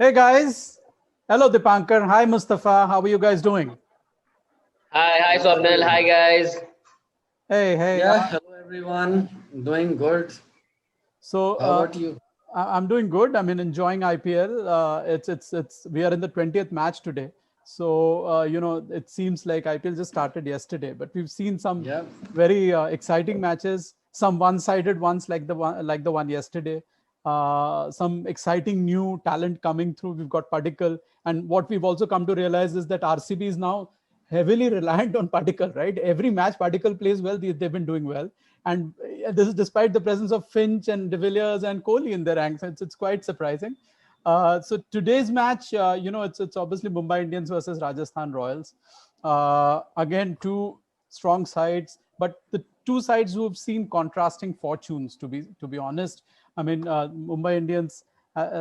Hey guys, hello Dipankar. Hi Mustafa. How are you guys doing? Hi, Swapnil. Hi, Hi. guys. Hey, hey. Yeah, hello everyone. Doing good. So How about you? I'm doing good. I mean, enjoying IPL. It's. We are in the 20th match today. So it seems like IPL just started yesterday, but we've seen some Yeah. very exciting matches. Some one-sided ones like the one yesterday. Some exciting new talent coming through. We've got Padikkal, and what we've also come to realize is that RCB is now heavily reliant on Padikkal. Right, every match Padikkal plays well. They've been doing well, and this is despite the presence of Finch and De Villiers and Kohli in their ranks. It's quite surprising. So today's match, it's obviously Mumbai Indians versus Rajasthan Royals. Again, two strong sides, but the two sides who have seen contrasting fortunes. To be honest, I mean, Mumbai Indians,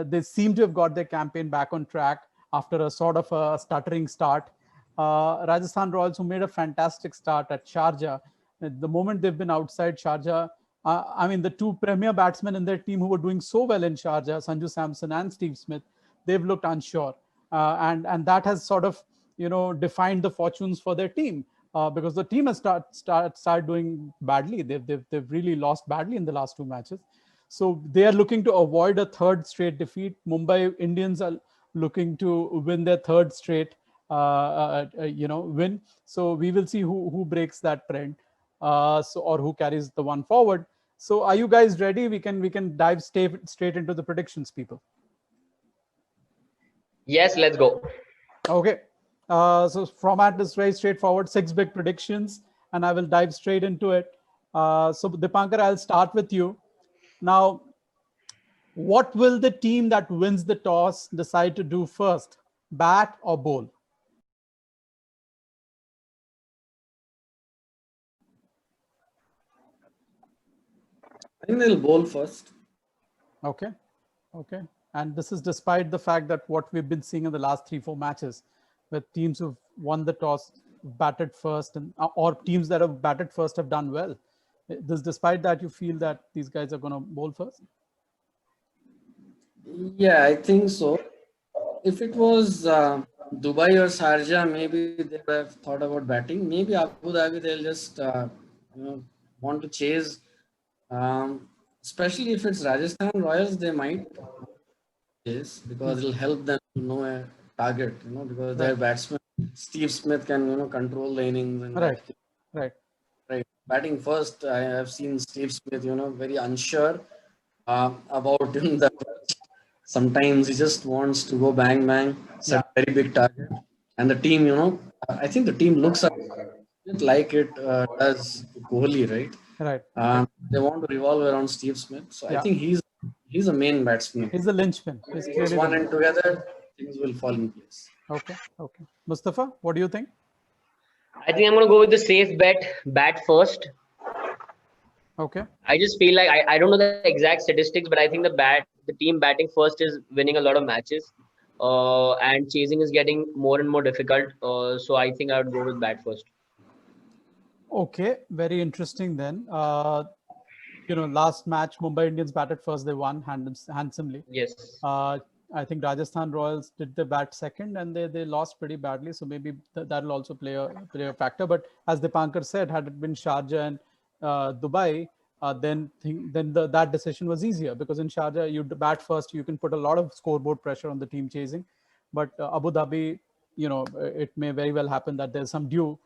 they seem to have got their campaign back on track after a sort of a stuttering start. Rajasthan Royals, who made a fantastic start at Sharjah, the moment they've been outside Sharjah, I mean, the two premier batsmen in their team who were doing so well in Sharjah, Sanju Samson and Steve Smith, they've looked unsure, and that has sort of defined the fortunes for their team. Because the team has started doing badly. They've really lost badly in the last two matches. So they are looking to avoid a third straight defeat. Mumbai Indians are looking to win their third straight win. So we will see who breaks that trend, or who carries the one forward. So are you guys ready? We can dive straight into the predictions, people. Yes, let's go. Okay. So format is very straightforward. Six big predictions, and I will dive straight into it. So Dipankar, I'll start with you. Now, what will the team that wins the toss decide to do first, bat or bowl? I think they'll bowl first. Okay. Okay. And this is despite the fact that what we've been seeing in the last 3-4 matches, with teams who've won the toss, batted first, and or teams that have batted first have done well. This, despite that, you feel that these guys are going to bowl first? Yeah, I think so. If it was Dubai or Sharjah, maybe they would have thought about batting. Maybe Abu Dhabi, they'll just want to chase. Especially if it's Rajasthan Royals, they might chase because it'll help them to know a target. Because their Right. batsman Steve Smith can control the innings in Right. that case. Right. Right. Batting first, I have seen Steve Smith, very unsure about the approach. Sometimes he just wants to go bang bang, set Yeah. a very big target, and the team, I think the team looks at it like it does to Kohli, right? Right. Right. They want to revolve around Steve Smith, so I Yeah. think he's a main batsman. He's the linchpin. He's Those clearly the one and linchpin. together, things will fall in place. Okay. Okay. Mustafa, what do you think? I think I'm going to go with the safe bet, bat first. Okay. I just feel like I don't know the exact statistics, but I think the team batting first is winning a lot of matches. And chasing is getting more and more difficult. So I think I would go with bat first. Okay. Very interesting then. Last match, Mumbai Indians batted first. They won handsomely. Yes. Uh, I think Rajasthan Royals did the bat second, and they lost pretty badly. So maybe that'll also play a factor. But as Dipankar said, had it been Sharjah and Dubai, then that decision was easier, because in Sharjah you bat first, you can put a lot of scoreboard pressure on the team chasing. But Abu Dhabi, it may very well happen that there's some due.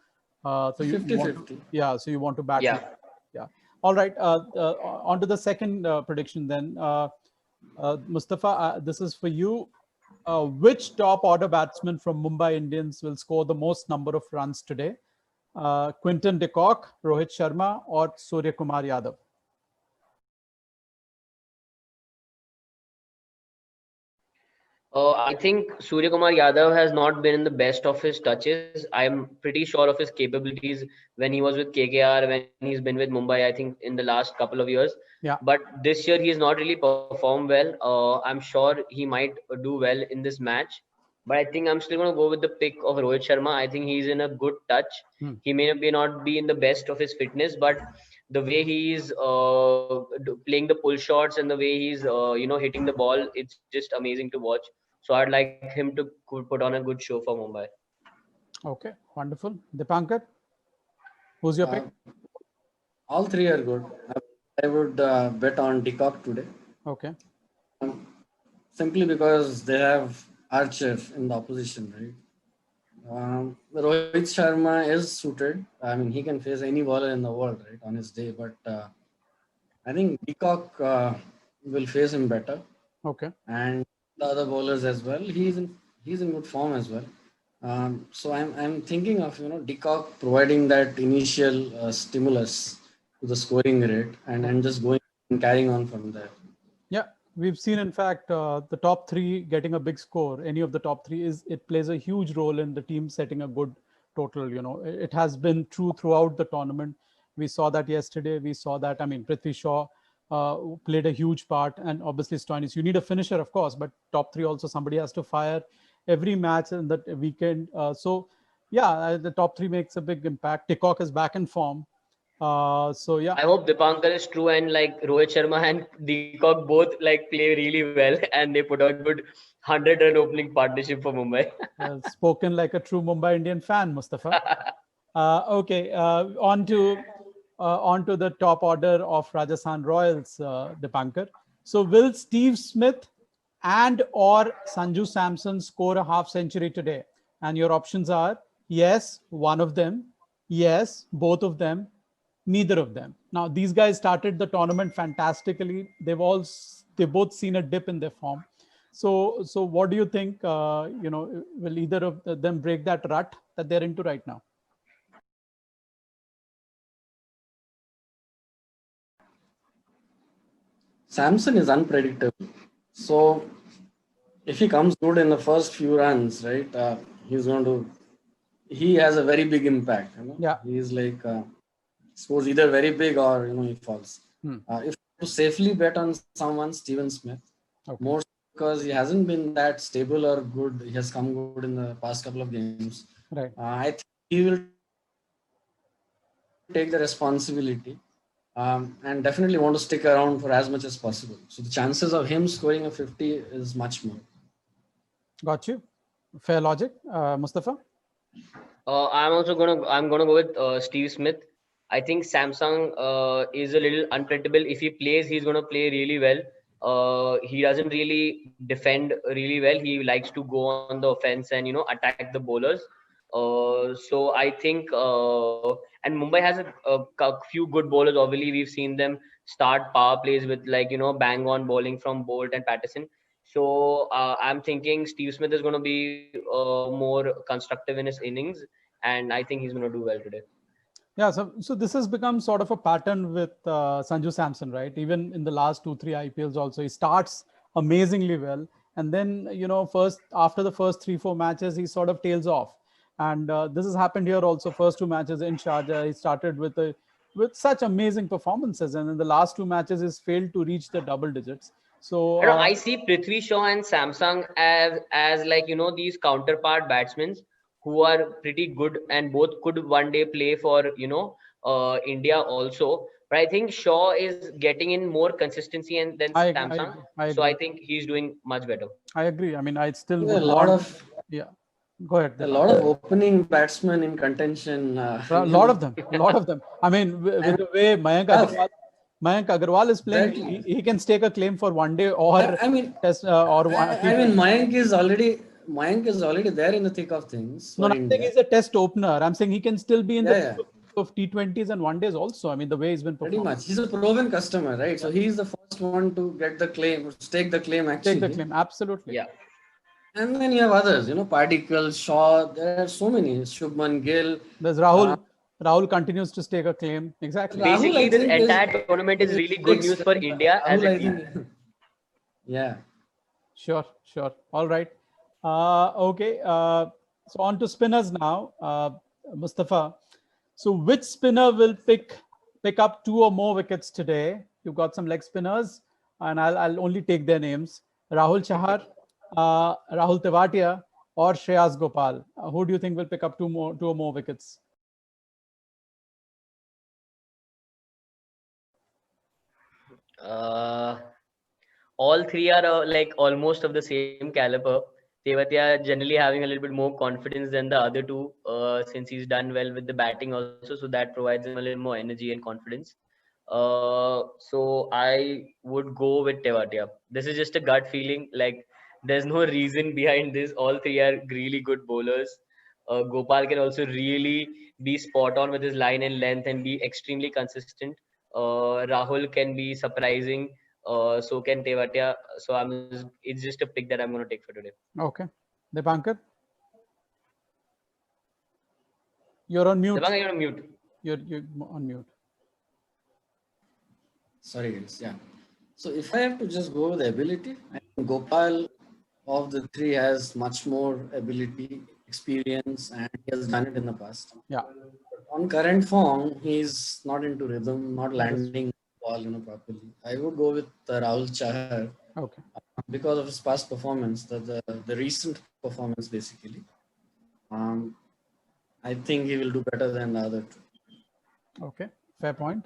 So you want to, 50-50. yeah. So you want to bat Yeah. late. Yeah. All right. On to the second prediction then. Mustafa, this is for you. Which top order batsman from Mumbai Indians will score the most number of runs today? Quinton de Kock, Rohit Sharma, or Surya Kumar Yadav? I think Surya Kumar Yadav has not been in the best of his touches. I'm pretty sure of his capabilities when he was with KKR, when he's been with Mumbai, I think in the last couple of years. Yeah. But this year he has not really performed well. I'm sure he might do well in this match. But I think I'm still going to go with the pick of Rohit Sharma. I think he's in a good touch. Hmm. He may not be in the best of his fitness, but the way he's playing the pull shots and the way he's hitting the ball, it's just amazing to watch. So I'd like him to put on a good show for Mumbai. Okay, wonderful. Dipankar, who's your pick? All three are good. I would bet on Decock today. Okay. Simply because they have Archer in the opposition, right? Rohit Sharma is suited. I mean, he can face any bowler in the world, right, on his day. But I think Peacock will face him better, Okay. and the other bowlers as well. He's in good form as well. So I'm thinking of Decock providing that initial stimulus to the scoring rate, and just going and carrying on from there. Yeah, we've seen, in fact, the top three getting a big score. Any of the top three it plays a huge role in the team setting a good total. It has been true throughout the tournament. We saw that yesterday. We saw that. I mean, Prithvi Shaw played a huge part, and obviously Stoinis. You need a finisher, of course, but top three also somebody has to fire every match in that weekend. So yeah, the top three makes a big impact. Tikok is back in form. So yeah. I hope Dipankar is true and like Rohit Sharma and Deepak both like play really well and they put out good 100-run opening partnership for Mumbai. Spoken like a true Mumbai Indian fan, Mustafa. Okay, on to the top order of Rajasthan Royals, Dipankar. So will Steve Smith and or Sanju Samson score a half century today? And your options are yes, one of them, yes, both of them, neither of them. Now these guys started the tournament fantastically. They've both seen a dip in their form. So what do you think? Will either of them break that rut that they're into right now? Samson is unpredictable. So if he comes good in the first few runs, right, he has a very big impact. Yeah. He's like, scores either very big or, he falls. If to safely bet on someone, Steven Smith, Okay. more because he hasn't been that stable or good. He has come good in the past couple of games. Right. I think he will take the responsibility and definitely want to stick around for as much as possible. So the chances of him scoring a 50 is much more. Got you. Fair logic, Mustafa. I'm gonna go with Steve Smith. I think Samsung is a little unpredictable. If he plays, he's gonna play really well. He doesn't really defend really well. He likes to go on the offense and attack the bowlers. So I think and Mumbai has a few good bowlers. Obviously, we've seen them start power plays with bang on bowling from Bolt and Patterson. So I'm thinking Steve Smith is going to be more constructive in his innings, and I think he's going to do well today. Yeah, so this has become sort of a pattern with Sanju Samson, right? Even in the last 2-3 IPLs, also he starts amazingly well, and then first after the first 3-4 matches, he sort of tails off, and this has happened here also. First 2 matches in Sharjah, he started with such amazing performances, and in the last 2 matches, he's failed to reach the double digits. So I don't know, I see Prithvi Shaw and Samsung as like these counterpart batsmen who are pretty good and both could one day play for India also. But I think Shaw is getting in more consistency and than Samsung. So I think he's doing much better. I agree. I mean, I still would yeah. Go ahead. A lot of opening batsmen in contention. A lot of them. I mean, with the way Mayank Agarwal is playing, exactly. he can stake a claim for one day or test. Mayank is already there in the thick of things. No, I'm saying he's a test opener. I'm saying he can still be in the of T20s and one days also. I mean, the way he's been performing. Pretty much. He's a proven customer, right? So he's the first one to get the claim, stake the claim actually. Take the claim, absolutely. Yeah. And then you have others, Particle, Shaw, there are so many. Shubman Gill. There's Rahul. Rahul continues to stake a claim. Exactly. Basically, this entire tournament is really good news for India as a team. Yeah. Sure. All right. Okay. So on to spinners now, Mustafa. So which spinner will pick up 2 or more wickets today? You've got some leg spinners, and I'll only take their names: Rahul Chahar, Rahul Tewatia, or Shreyas Gopal. Who do you think will pick up 2 or more wickets? all three are like almost of the same caliber. Tewatia generally having a little bit more confidence than the other two, since he's done well with the batting also, so that provides him a little more energy and confidence. So I would go with Tewatia. This is just a gut feeling. Like there's no reason behind this. All three are really good bowlers. Gopal can also really be spot on with his line and length and be extremely consistent. Rahul can be surprising. So can Tewatia. So it's just a pick that I'm going to take for today. Okay. Dipankar? You're on mute. Dipankar, you're on mute. You're on mute. Sorry, guys. Yeah. So if I have to just go with the ability, I think Gopal of the three has much more ability, experience, and he has done it in the past. Yeah. On current form, he's not into rhythm, not landing the ball, properly. I would go with Rahul Chahar Okay. because of his past performance, the recent performance basically. I think he will do better than the other two. Okay. Fair point.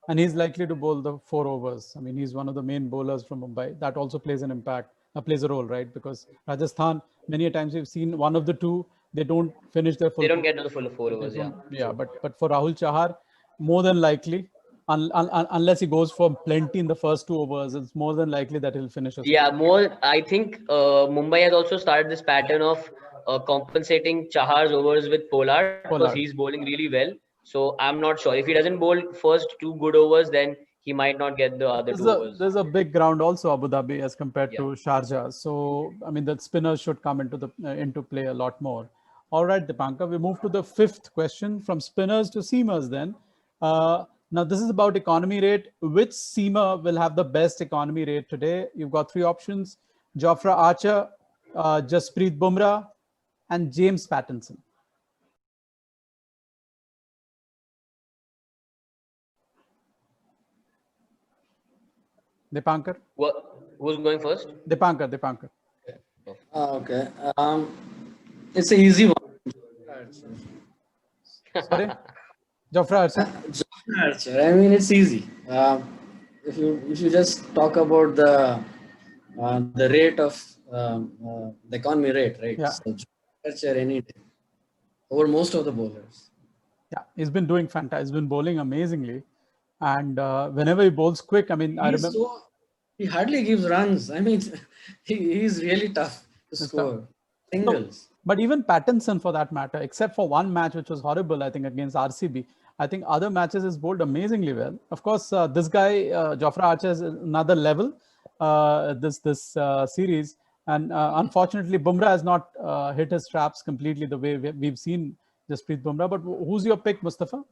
And he's likely to bowl the 4 overs. I mean, he's one of the main bowlers from Mumbai. That also plays an impact, plays a role, right? Because Rajasthan, many a times we've seen one of the two, they don't finish their full. They don't get to the full 4 overs, yeah. Yeah, but for Rahul Chahar, more than likely, unless he goes for plenty in the first 2 overs, it's more than likely that he'll finish. Yeah, more. I think Mumbai has also started this pattern of compensating Chahar's overs with Pollard because he's bowling really well. So I'm not sure if he doesn't bowl first 2 good overs, then he might not get the other 2 overs. There's a big ground also Abu Dhabi as compared to Sharjah. So I mean the spinners should come into play a lot more. All right, Dipankar, we move to the 5th question, from spinners to seamers then. Now this is about economy rate. Which seamer will have the best economy rate today? You've got 3 options: Jofra Archer, Jasprit Bumrah, and James Pattinson. Dipankar? Who's going first? Dipankar. Okay. It's an easy one. Sorry? Jofra Archer? Jofra Archer. I mean, it's easy. If you just talk about the rate of the economy rate, right? Yeah. So Jofra Archer any day over most of the bowlers. Yeah, he's been doing fantastic. He's been bowling amazingly. And whenever he bowls quick, I mean, I remember he hardly gives runs. I mean, he's really tough to score singles. No, but even Pattinson, for that matter, except for one match which was horrible, I think against RCB, I think other matches is bowled amazingly well. Of course, this guy Jofra Archer is another level. This series, and unfortunately, Bumrah has not hit his straps completely the way we've seen Jasprit Bumrah. But who's your pick, Mustafa?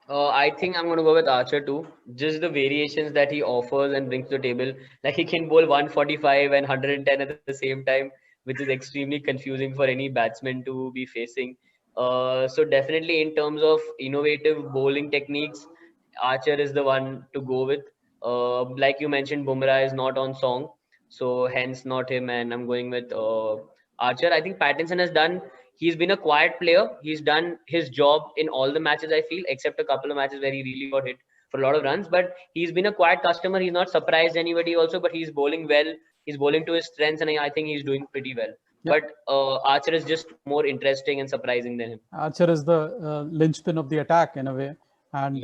I think I'm going to go with Archer too. Just the variations that he offers and brings to the table. Like he can bowl 145 and 110 at the same time, which is extremely confusing for any batsman to be facing. So definitely in terms of innovative bowling techniques, Archer is the one to go with. Like you mentioned, Bumrah is not on song, so hence not him. And I'm going with Archer. I think Pattinson he's been a quiet player. He's done his job in all the matches, I feel, except a couple of matches where he really got hit for a lot of runs. But he's been a quiet customer. He's not surprised anybody also, but he's bowling well. He's bowling to his strengths, and I think he's doing pretty well. Yep. But Archer is just more interesting and surprising than him. Archer is the linchpin of the attack in a way. And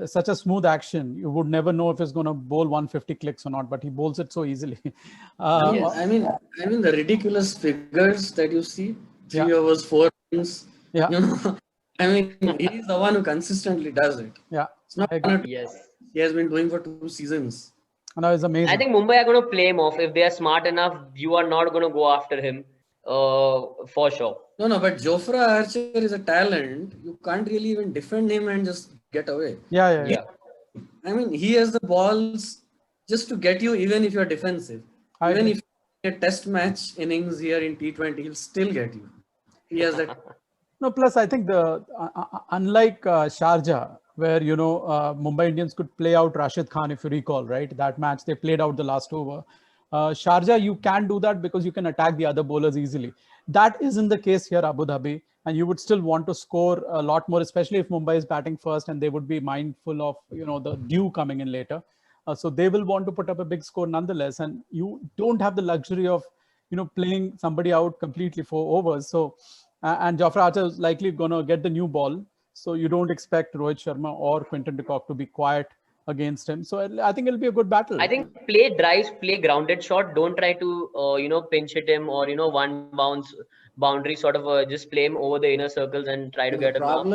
such a smooth action. You would never know if he's going to bowl 150 clicks or not, but he bowls it so easily. Yes. I mean the ridiculous figures that you see, 3 overs, 4 runs. Yeah. I mean, he's the one who consistently does it. Yeah. It's not yes. He has been doing for 2 seasons. No, it's amazing. I think Mumbai are going to play him off. If they are smart enough, you are not going to go after him for sure. No, but Jofra Archer is a talent. You can't really even defend him and just get away. Yeah. I mean, he has the balls just to get you, even if you're defensive. Even if a test match innings here in T20, he'll still get you. He has that. No, plus I think unlike Sharjah, where Mumbai Indians could play out Rashid Khan, if you recall, right? That match they played out the last over. Sharjah, you can do that because you can attack the other bowlers easily. That isn't the case here, Abu Dhabi. and you would still want to score a lot more, especially if Mumbai is batting first, and they would be mindful of the dew coming in later. So they will want to put up a big score nonetheless, and you don't have the luxury of playing somebody out completely for overs. So and Jofra Archer is likely going to get the new ball, so you don't expect Rohit Sharma or Quinton de Kock to be quiet against him. So I think it'll be a good battle. I think play drives, play grounded shot. Don't try to pinch hit him or one bounce boundary sort of just play him over the inner circles and try to get him off.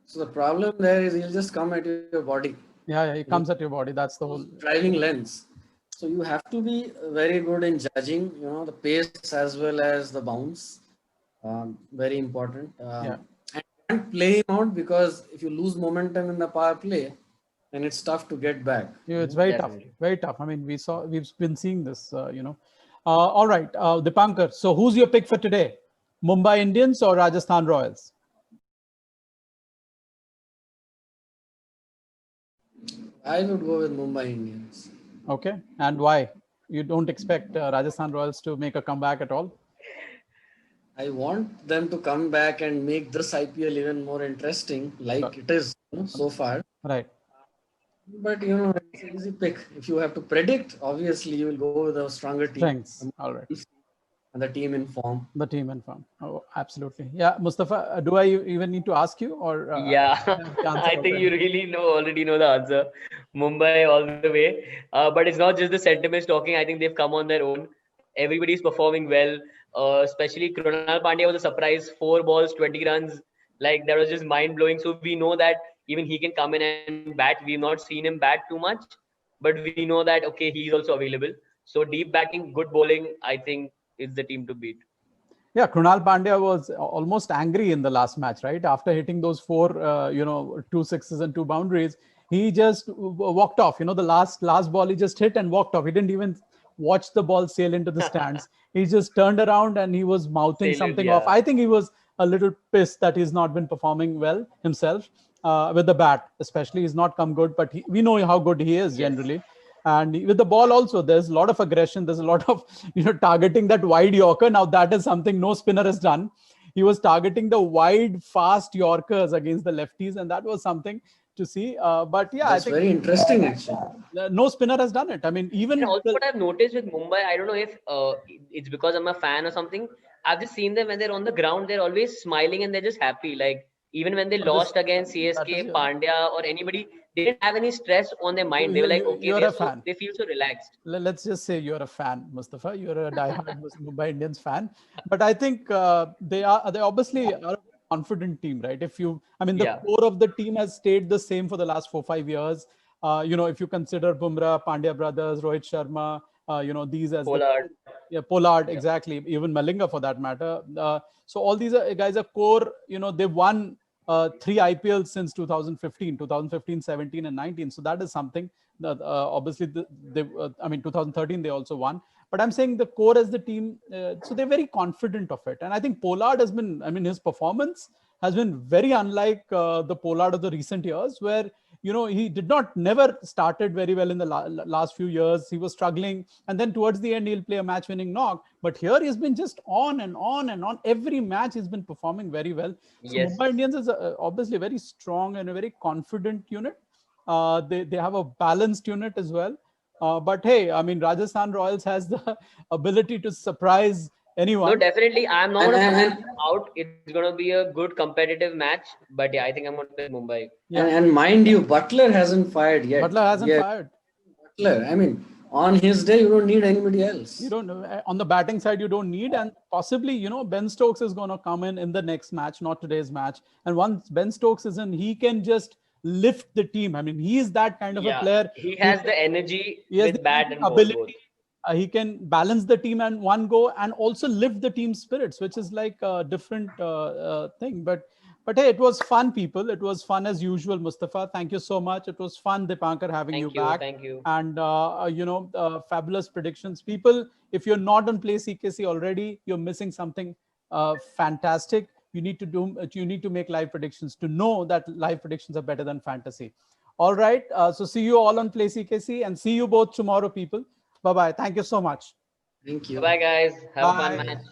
So the problem there is he'll just come at your body. Yeah, he comes at your body. That's the whole driving lens. So you have to be very good in judging, the pace as well as the bounce. Very important. And you can't play him out, because if you lose momentum in the power play, then it's tough to get back. Yeah, it's very tough. I mean, we've been seeing this. All right, Dipankar. So who's your pick for today? Mumbai Indians or Rajasthan Royals? I would go with Mumbai Indians. Okay, and why? You don't expect Rajasthan Royals to make a comeback at all? I want them to come back and make this IPL even more interesting, like it is so far. Right. But it's an easy pick. If you have to predict, obviously you will go with a stronger team. Thanks. All right. And the team in form. The team in form. Oh, absolutely. Yeah, Mustafa, do I even need to ask you, or? Yeah, I think you really already know the answer. Mumbai all the way. But it's not just the sentiments talking. I think they've come on their own. Everybody's performing well. Especially Krunal Pandya was a surprise. 4 balls, 20 runs. Like, that was just mind blowing. So we know that even he can come in and bat. We've not seen him bat too much, but we know that, okay, he's also available. So deep batting, good bowling, I think is the team to beat. Yeah, Krunal Pandya was almost angry in the last match, right? After hitting those 4, 2 sixes and 2 boundaries, he just walked off. The last ball he just hit and walked off. He didn't even watch the ball sail into the stands. He just turned around and he was mouthing something off. I think he was a little pissed that he's not been performing well himself with the bat, especially. He's not come good, but we know how good he is generally. And with the ball also, there's a lot of aggression. There's a lot of targeting that wide Yorker. Now that is something no spinner has done. He was targeting the wide, fast Yorkers against the lefties, and that was something to see. But yeah, that's, I think, very interesting actually. No spinner has done it. I mean, even and also what I've noticed with Mumbai, I don't know if it's because I'm a fan or something. I've just seen them when they're on the ground, they're always smiling and they're just happy. Like, even when they lost against CSK, Pandya, or anybody, they didn't have any stress on their mind. They were like, okay, they feel so relaxed. Let's just say you're a fan, Mustafa. You're a diehard Mumbai Indians fan. But I think they obviously are a confident team, right? The core of the team has stayed the same for the last 4-5 years. If you consider Bumrah, Pandya brothers, Rohit Sharma, these as Pollard. Pollard, exactly. Even Malinga for that matter. So all these guys are core. They've won 3 IPLs since 2015, 17 and 19. So that is something that obviously 2013 they also won. But I'm saying the core as the team, so they're very confident of it. And I think Pollard has been, his performance has been very unlike the Pollard of the recent years, where he never started very well in the last few years. He was struggling, and then towards the end he'll play a match-winning knock. But here he's been just on and on and on. Every match he's been performing very well. So yes. Mumbai Indians is obviously a very strong and a very confident unit. They have a balanced unit as well. But hey, Rajasthan Royals has the ability to surprise anyone. No, definitely. I'm not going to out. It's going to be a good competitive match. But yeah, I think I'm going to pick Mumbai. Yeah. And mind you, Butler hasn't fired yet. Butler hasn't fired. Butler, on his day, you don't need anybody else. You don't. On the batting side, you don't need. And possibly, Ben Stokes is going to come in the next match, not today's match. And once Ben Stokes is in, he can just lift the team. He is that kind of a player. He has the energy with bat and ability. He can balance the team and one go, and also lift the team spirits, which is like a different thing. But hey, it was fun, people. It was fun as usual, Mustafa. Thank you so much. It was fun, Dipankar, having you back. Thank you. And fabulous predictions, people. If you're not on Play CKC already, you're missing something fantastic. You need to make live predictions to know that live predictions are better than fantasy. All right. So see you all on Play CKC, and see you both tomorrow, people. Bye-bye. Thank you so much. Thank you. Bye, guys. Have a fun match.